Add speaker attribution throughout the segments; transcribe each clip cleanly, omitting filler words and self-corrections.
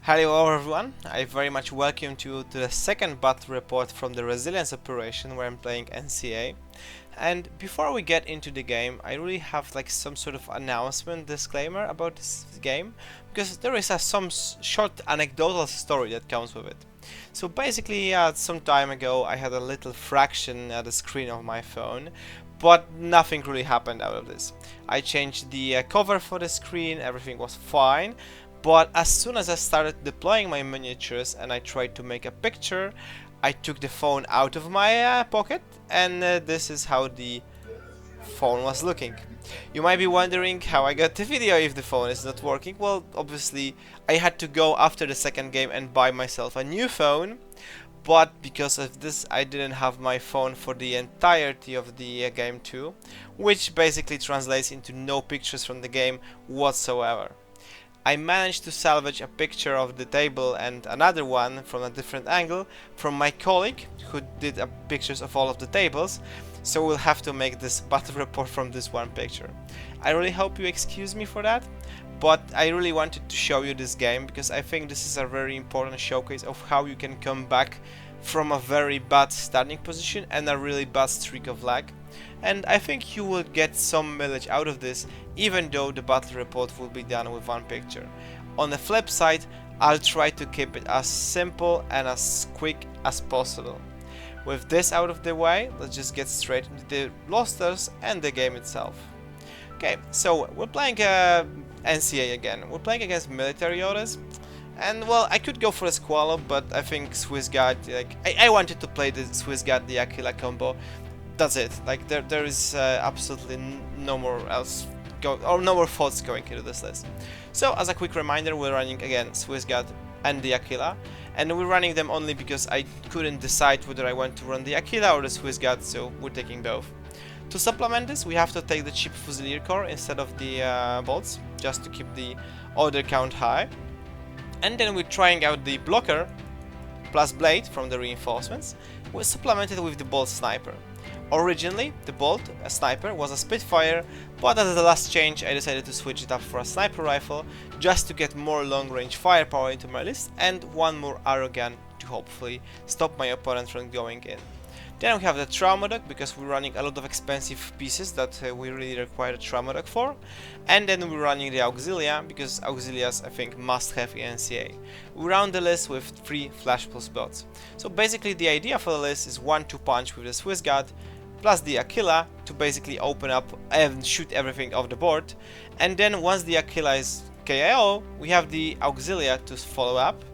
Speaker 1: Hello everyone, I very much welcome you to the second battle report from the resilience operation where I'm playing NCA. And before we get into the game, I really have like some sort of announcement disclaimer about this game, because there is some short anecdotal story that comes with it. So basically, some time ago I had a little fraction at the screen of my phone, but nothing really happened out of this. I changed the cover for the screen, everything was fine, but as soon as I started deploying my miniatures and I tried to make a picture, I took the phone out of my pocket, and this is how the phone was looking. You might be wondering how I got the video if the phone is not working. Well, obviously I had to go after the second game and buy myself a new phone, but because of this I didn't have my phone for the entirety of the game too, which basically translates into no pictures from the game whatsoever. I managed to salvage a picture of the table and another one from a different angle from my colleague who did pictures of all of the tables, so we'll have to make this battle report from this one picture. I really hope you excuse me for that, but I really wanted to show you this game because I think this is a very important showcase of how you can come back from a very bad starting position and a really bad streak of lag. And I think you will get some mileage out of this, even though the battle report will be done with one picture. On the flip side, I'll try to keep it as simple and as quick as possible. With this out of the way, let's just get straight into the rosters and the game itself. Okay, so we're playing NCA again. We're playing against military orders. And well, I could go for a Squallow, but I think Swiss Guard, like, I wanted to play the Swiss Guard, the Aquila combo. That's it. Like there is absolutely no more else no more thoughts going into this list. So as a quick reminder, we're running again Swiss Guard and the Aquila, and we're running them only because I couldn't decide whether I want to run the Aquila or the Swiss Guard, so we're taking both. To supplement this, we have to take the cheap Fusilier core instead of the bolts, just to keep the order count high. And then we're trying out the blocker plus blade from the reinforcements, we're supplemented with the bolt sniper. Originally, the bolt, a sniper, was a Spitfire, but at the last change I decided to switch it up for a sniper rifle, just to get more long-range firepower into my list and one more arrow gun to hopefully stop my opponent from going in. Then we have the Trauma Dog, because we're running a lot of expensive pieces that we really require a Trauma Dog for. And then we're running the Auxilia, because Auxilias I think must have in NCA. We round the list with 3 Flash Pulse bots. So basically the idea for the list is 1-2 punch with the Swiss Guard plus the Aquila to basically open up and shoot everything off the board. And then once the Aquila is KO, we have the Auxilia to follow up.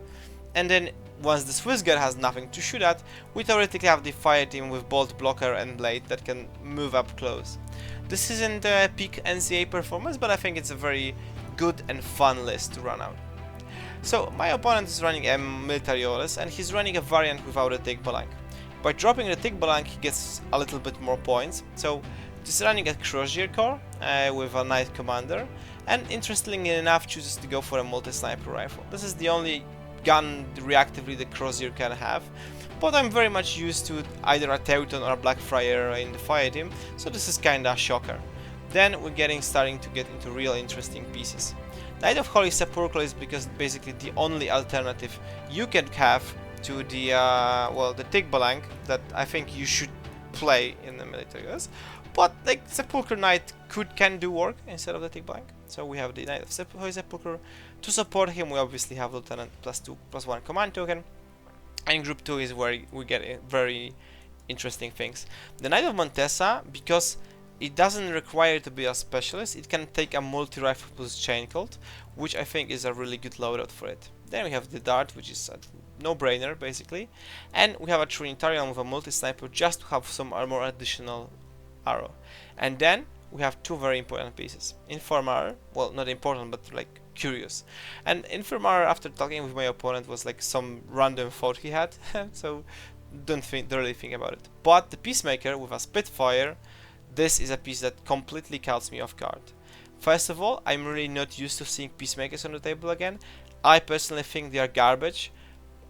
Speaker 1: And then once the Swiss Guard has nothing to shoot at, we theoretically have the fire team with bolt, blocker and blade that can move up close. This isn't a peak NCA performance, but I think it's a very good and fun list to run out. So my opponent is running a military orders and he's running a variant without a Tigbolank. By dropping the Tigbolank he gets a little bit more points, so he's running a Crozier core with a Knight Commander, and interestingly enough chooses to go for a multi-sniper rifle. This is the only gun reactively the Crozier can have, but I'm very much used to either a Teuton or a Blackfriar in the fire team, so this is kinda a shocker. Then we're starting to get into real interesting pieces. Knight of Holy Sepulchre is because basically the only alternative you can have to the well, the Tigbolank that I think you should play in the military US. But like Sepulchre Knight can do work instead of the Tigbolank. So we have the Knight of Holy Sepulchre. To support him we obviously have Lieutenant +2/+1 command token. And group 2 is where we get very interesting things. The Knight of Montesa, because it doesn't require to be a specialist, it can take a multi-rifle plus chain cult, which I think is a really good loadout for it. Then we have the Dart, which is a no-brainer basically, and we have a Trinitarian with a multi-sniper just to have some more additional arrow. And then we have 2 very important pieces. Informar, well, not important but like curious. And Informar, after talking with my opponent, was like some random thought he had, so don't really think about it. But the Peacemaker with a Spitfire, this is a piece that completely catches me off guard. First of all, I'm really not used to seeing Peacemakers on the table again. I personally think they are garbage,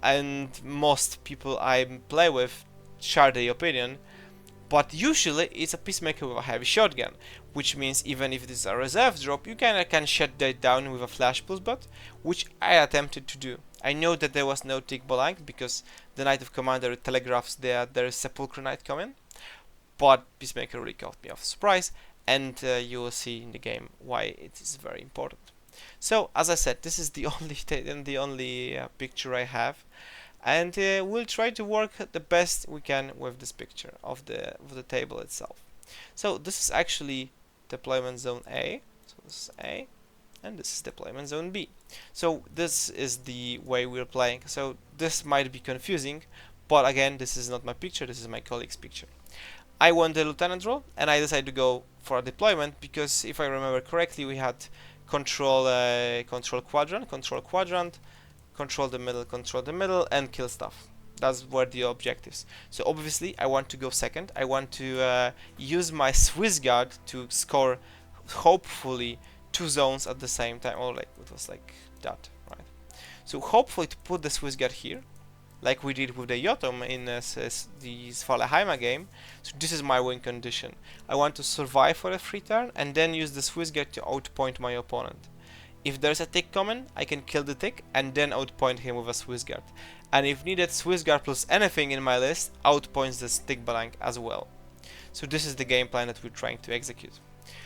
Speaker 1: and most people I play with share the opinion, But usually it's a Peacemaker with a heavy shotgun, which means even if it is a reserve drop, you can shut that down with a flash pulse bot, which I attempted to do. I know that there was no tick blank because the Knight of Commander telegraphs that there is Sepulchre Knight coming, but Peacemaker really caught me off surprise, and you will see in the game why it is very important. So as I said, this is the only picture I have, and we'll try to work the best we can with this picture of the table itself. So this is actually deployment zone A. So this is A, and this is deployment zone B. So this is the way we're playing. So this might be confusing, but again, this is not my picture. This is my colleague's picture. I won the lieutenant role, and I decided to go for a deployment because if I remember correctly, we had control quadrant, control the middle, and kill stuff. That's were the objectives. So obviously I want to go second. I want to use my Swiss Guard to score hopefully 2 zones at the same time. Oh, like it was like that, right? So hopefully to put the Swiss Guard here, like we did with the Jotum in the Svalheim game. So this is my win condition. I want to survive for a free turn and then use the Swiss Guard to outpoint my opponent. If there's a tick coming, I can kill the tick and then outpoint him with a Swiss Guard. And if needed, Swiss Guard plus anything in my list outpoints the tick blank as well. So this is the game plan that we're trying to execute.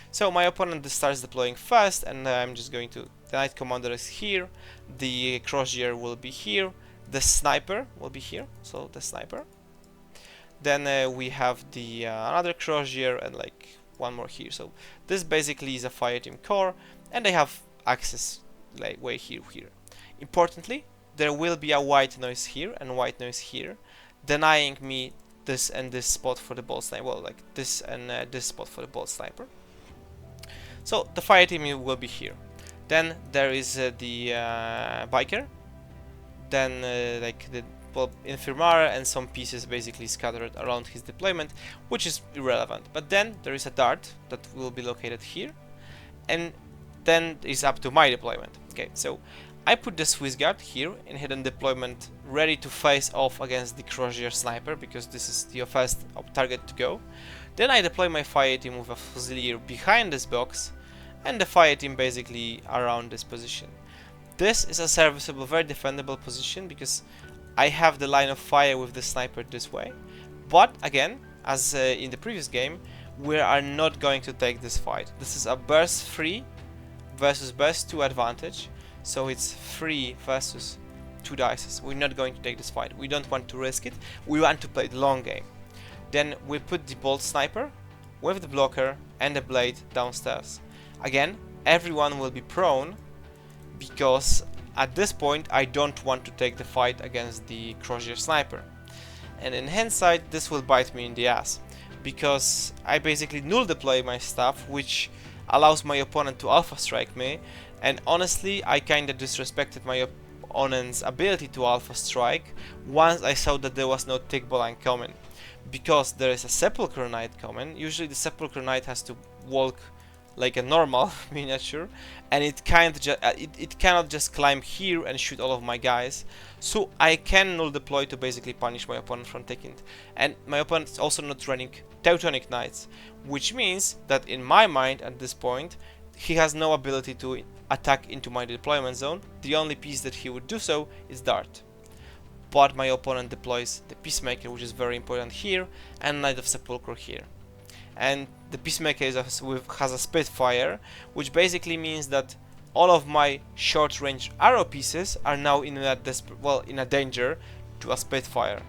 Speaker 1: So my opponent starts deploying first, and I'm just going to... The Knight Commander is here, the Crozier will be here, the Sniper will be here, so the Sniper. Then we have the another Crozier and like one more here. So this basically is a fireteam core, and they have access like way here. Importantly, there will be a white noise here and white noise here, denying me this and this spot for the bolt sniper. Well, like this and this spot for the bolt sniper. So the fireteam will be here. Then there is the biker. Then like the Infirmare and some pieces basically scattered around his deployment, which is irrelevant. But then there is a dart that will be located here, and then it's up to my deployment. Okay, so I put the Swiss Guard here in hidden deployment, ready to face off against the Crozier Sniper, because this is the first target to go. Then I deploy my fire team with a Fusilier behind this box, and the fire team basically around this position. This is a serviceable, very defendable position, because I have the line of fire with the sniper this way. But again, as in the previous game, we are not going to take this fight. This is a burst 3 versus burst 2 advantage, so it's 3 versus 2 dice. We're not going to take this fight. We don't want to risk it. We want to play the long game. Then we put the bolt sniper with the blocker and the blade downstairs. Again, everyone will be prone, because at this point I don't want to take the fight against the Crozier Sniper. And in hindsight, this will bite me in the ass, because I basically null deploy my stuff, which allows my opponent to alpha strike me, and honestly I kinda disrespected my opponent's ability to alpha strike once I saw that there was no tick blank coming. Because there is a Sepulchre Knight coming, usually the Sepulchre Knight has to walk like a normal miniature, and it cannot just climb here and shoot all of my guys, so I can null deploy to basically punish my opponent from taking it. And my opponent is also not running Teutonic Knights, which means that in my mind at this point he has no ability to attack into my deployment zone. The only piece that he would do so is Dart. But my opponent deploys the Peacemaker, which is very important here, and Knight of Sepulchre here. And the Peacemaker has a Spitfire, which basically means that all of my short-range arrow pieces are now in a danger to a Spitfire.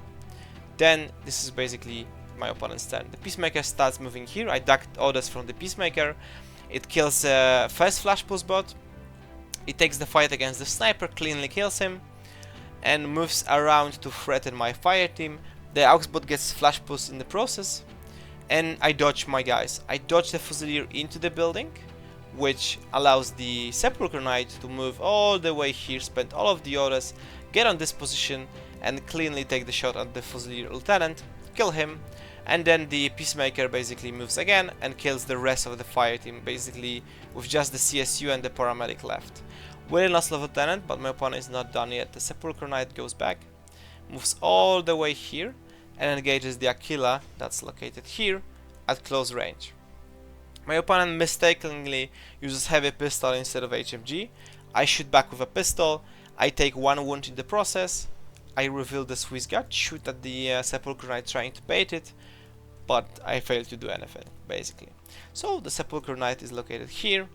Speaker 1: Then this is basically my opponent's turn. The Peacemaker starts moving here. I ducked orders from the Peacemaker. It kills first Flash Pulse bot. It takes the fight against the Sniper, cleanly kills him, and moves around to threaten my fire team. The Augsbot gets Flash Pulse in the process, and I dodge my guys. I dodge the Fusilier into the building, which allows the Sepulchre Knight to move all the way here, spend all of the orders, get on this position, and cleanly take the shot at the Fusilier Lieutenant, kill him, and then the Peacemaker basically moves again and kills the rest of the fire team, basically with just the CSU and the Paramedic left. We lost the Lieutenant, but my opponent is not done yet. The Sepulchre Knight goes back, moves all the way here, and engages the Aquila that's located here at close range. My opponent mistakenly uses heavy pistol instead of HMG. I shoot back with a pistol. I take 1 wound in the process. I reveal the Swiss Guard, shoot at the Sepulchre Knight trying to bait it, but I fail to do anything, basically. So the Sepulchre Knight is located here.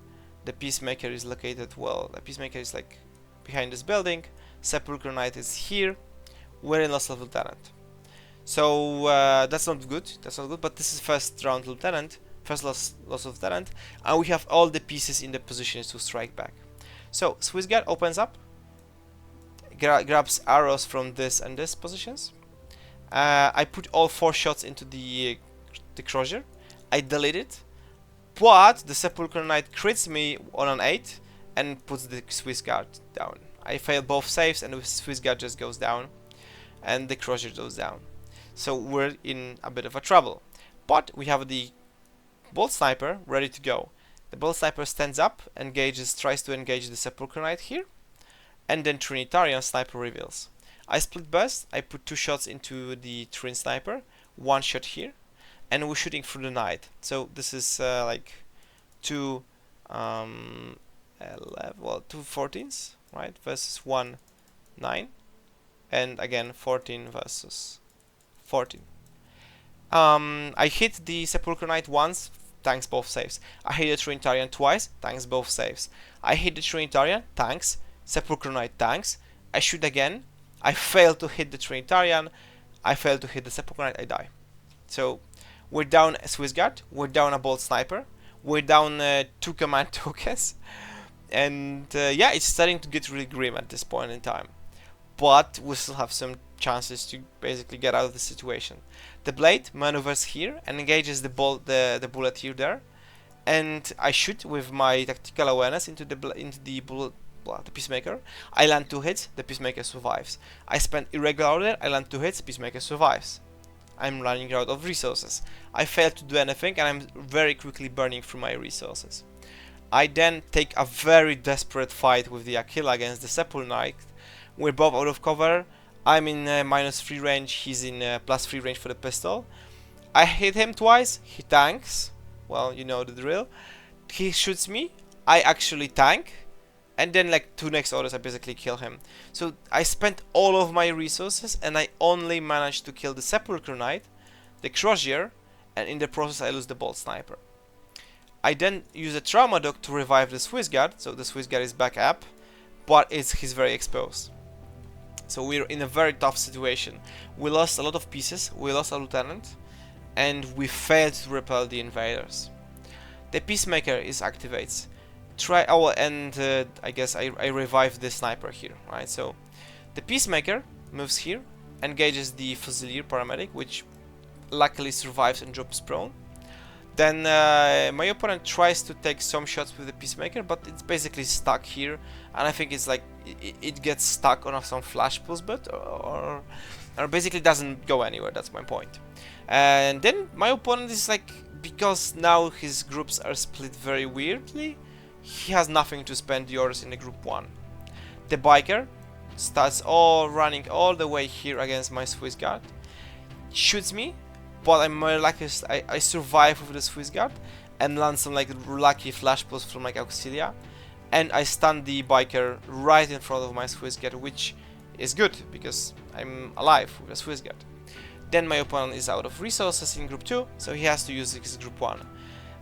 Speaker 1: The Peacemaker is located, well, the Peacemaker is like behind this building. Sepulchre Knight is here. We're in loss of Lieutenant. So that's not good, but this is first round Lieutenant. First loss of Lieutenant, and we have all the pieces in the positions to strike back. So Swiss Guard opens up, grabs arrows from this and this positions. I put all 4 shots into the Crozier. I delete it, but the Sepulchre Knight crits me on an 8 and puts the Swiss Guard down. I fail both saves, and the Swiss Guard just goes down, and the Crozier goes down. So we're in a bit of a trouble. But we have the Bolt Sniper ready to go. The Bolt Sniper stands up, tries to engage the Sepulchre Knight here, and then Trinitarian Sniper reveals. I split burst, I put 2 shots into the Trin Sniper, 1 shot here, and we're shooting through the Knight. So this is like 2 14s, right, versus 1 9, and again 14 versus 14. I hit the Sepulchre Knight once, thanks both saves. I hit the Trinitarian twice, thanks both saves. I hit the Trinitarian, thanks. Sepulchre Knight, thanks. I shoot again. I fail to hit the Trinitarian. I fail to hit the Sepulchre Knight, I die. So we're down a Swiss Guard, we're down a Bolt Sniper, we're down 2 command tokens. And yeah, it's starting to get really grim at this point in time. But we still have some chances to basically get out of the situation. The Blade maneuvers here and engages the bullet here there, and I shoot with my tactical awareness into the Peacemaker. I land 2 hits, the Peacemaker survives. I spend irregular order, I land 2 hits, Peacemaker survives. I'm running out of resources. I fail to do anything, and I'm very quickly burning through my resources. I then take a very desperate fight with the Aquila against the Sepulchre Knight. We're both out of cover. I'm in -3 range, he's in +3 range for the pistol. I hit him twice, he tanks. Well, you know the drill. He shoots me, I actually tank, and then like 2 next orders I basically kill him. So I spent all of my resources, and I only managed to kill the Sepulchre Knight, the Crozier, and in the process I lose the Bolt Sniper. I then use a Trauma Dog to revive the Swiss Guard, so the Swiss Guard is back up, but he's very exposed. So we're in a very tough situation. We lost a lot of pieces, we lost a lieutenant, and we failed to repel the invaders. The Peacemaker activates. I guess I revive the sniper here, right? So the Peacemaker moves here, engages the Fusilier paramedic, which luckily survives and drops prone. Then my opponent tries to take some shots with the Peacemaker, but it's basically stuck here, and I think it's like it gets stuck on some flash pulse, but or basically doesn't go anywhere. That's my point. And then my opponent is like, because now his groups are split very weirdly, he has nothing to spend the orders in the group 1. The Biker starts running all the way here against my Swiss Guard, shoots me, but I'm more lucky. I survive with the Swiss Guard and land some like lucky flash pulse from like Auxilia, and I stun the Biker right in front of my Swiss Guard, which is good because I'm alive with the Swiss Guard. Then my opponent is out of resources in group 2, so he has to use his group 1.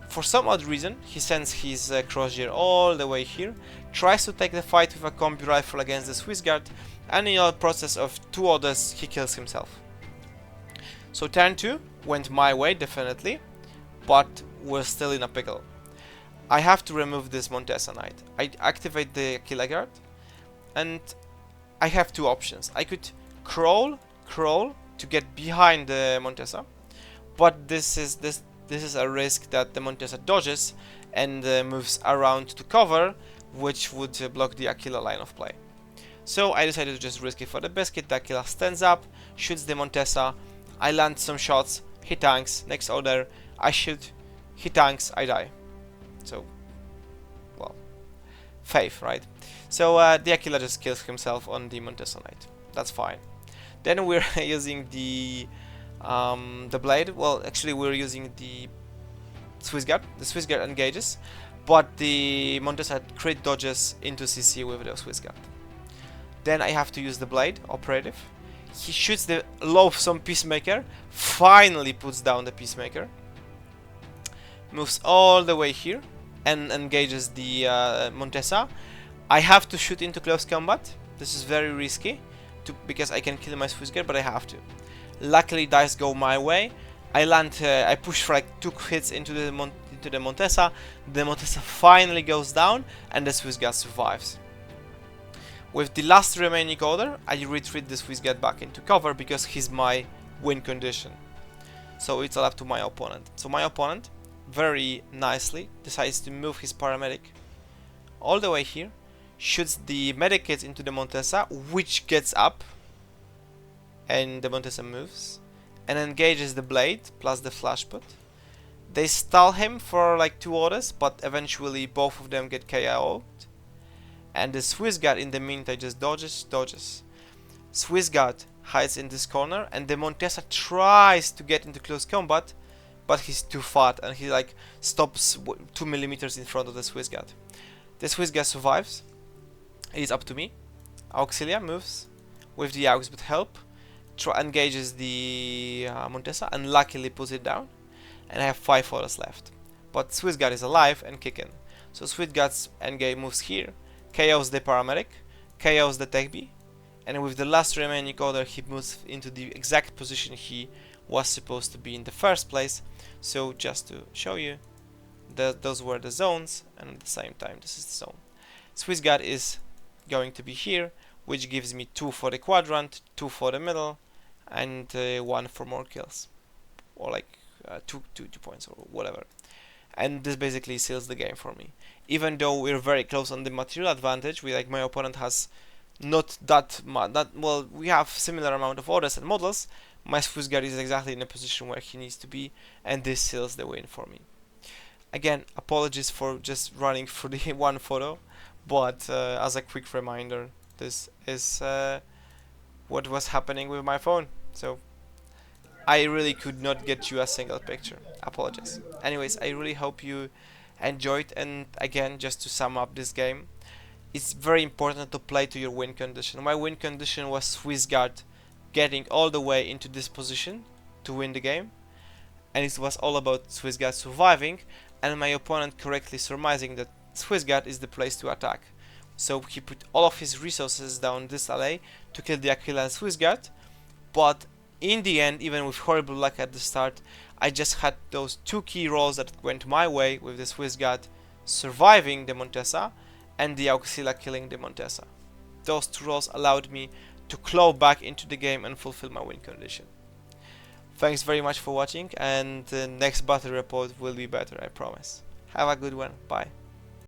Speaker 1: For some odd reason, he sends his Crozier all the way here, tries to take the fight with a combi rifle against the Swiss Guard, and in a process of 2 orders, he kills himself. So turn 2 went my way, definitely, but we're still in a pickle. I have to remove this Montesa Knight. I activate the Aquila Guard, and I have 2 options. I could crawl to get behind the Montesa, but this is a risk that the Montesa dodges and moves around to cover, which would block the Aquila line of play. So I decided to just risk it for the biscuit. The Aquila stands up, shoots the Montesa, I land some shots, he tanks, next order, I shoot, he tanks, I die. So, well, faith, right? So the Aquila just kills himself on the Montesa Knight. That's fine. Then we're using the the blade. Well, actually we're using the Swiss Guard. The Swiss Guard engages, but the Montesa crit dodges into CC with the Swiss Guard. Then I have to use the blade, operative. He shoots the loathsome Peacemaker, finally puts down the Peacemaker, moves all the way here and engages the Montesa. I have to shoot into close combat. This is very risky because I can kill my Swiss Guard, but I have to. Luckily dice go my way. I land, I push for like 2 hits into the Montesa. The Montesa finally goes down and the Swiss Guard survives. With the last remaining order, I retreat the Swiss Guard back into cover because he's my win condition. So it's all up to my opponent. So my opponent very nicely decides to move his paramedic all the way here, shoots the medikit into the Montesa, which gets up, and the Montesa moves, and engages the blade plus the flash put. They stall him for like 2 orders, but eventually both of them get KO'd. And the Swiss Guard in the meantime just dodges. Swiss Guard hides in this corner, and the Montesa tries to get into close combat, but he's too fat and he like stops 2 millimeters in front of the Swiss Guard. The Swiss Guard survives. It is up to me. Auxilia moves with the Aux with help, engages the Montesa and luckily puts it down. And I have 5 orders left. But Swiss Guard is alive and kicking. So Swiss Guard's endgame moves here, KOs the paramedic, KOs the tech B, and with the last remaining order he moves into the exact position he was supposed to be in the first place. So just to show you, those were the zones, and at the same time this is the zone. Swiss Guard is going to be here, which gives me 2 for the quadrant, 2 for the middle, and 1 for more kills, or like 2 points or whatever. And this basically seals the game for me. Even though we're very close on the material advantage, my opponent has not that well, we have similar amount of orders and models. My Swiss Guard is exactly in a position where he needs to be, and this seals the win for me. Again, apologies for just running through the one photo, but as a quick reminder, this is what was happening with my phone. So I really could not get you a single picture. Apologies. Anyways, I really hope you enjoyed, and again, just to sum up this game, it's very important to play to your win condition. My win condition was Swiss Guard getting all the way into this position to win the game, and it was all about Swiss Guard surviving, and my opponent correctly surmising that Swiss Guard is the place to attack. So he put all of his resources down this alley to kill the Aquila and Swiss Guard, but in the end, even with horrible luck at the start, I just had those 2 key rolls that went my way, with the Swiss Guard surviving the Montesa and the Auxilia killing the Montesa. Those 2 rolls allowed me to claw back into the game and fulfill my win condition. Thanks very much for watching, and the next battle report will be better, I promise. Have a good one, bye.